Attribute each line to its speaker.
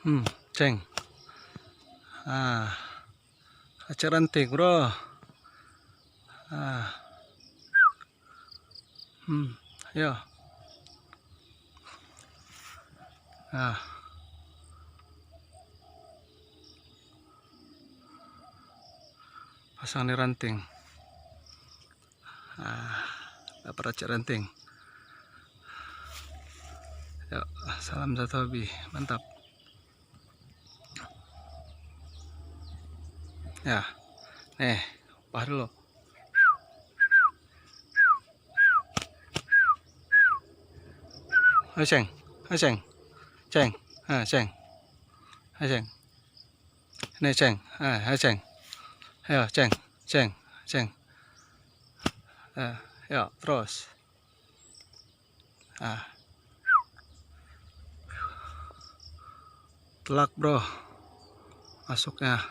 Speaker 1: Ceng. Kaca ranting, bro. Ayo. Pasang di ranting. Dapat kaca ranting. Yuk, salam satu hobi, mantap. Ya, nih, upah dulu. Ayo ceng, ayo ceng, ceng, ceng, ayo ceng. Ini ceng, ayo ceng, ayo ceng, ceng, ceng. Yuk, terus. Telak bro, masuknya.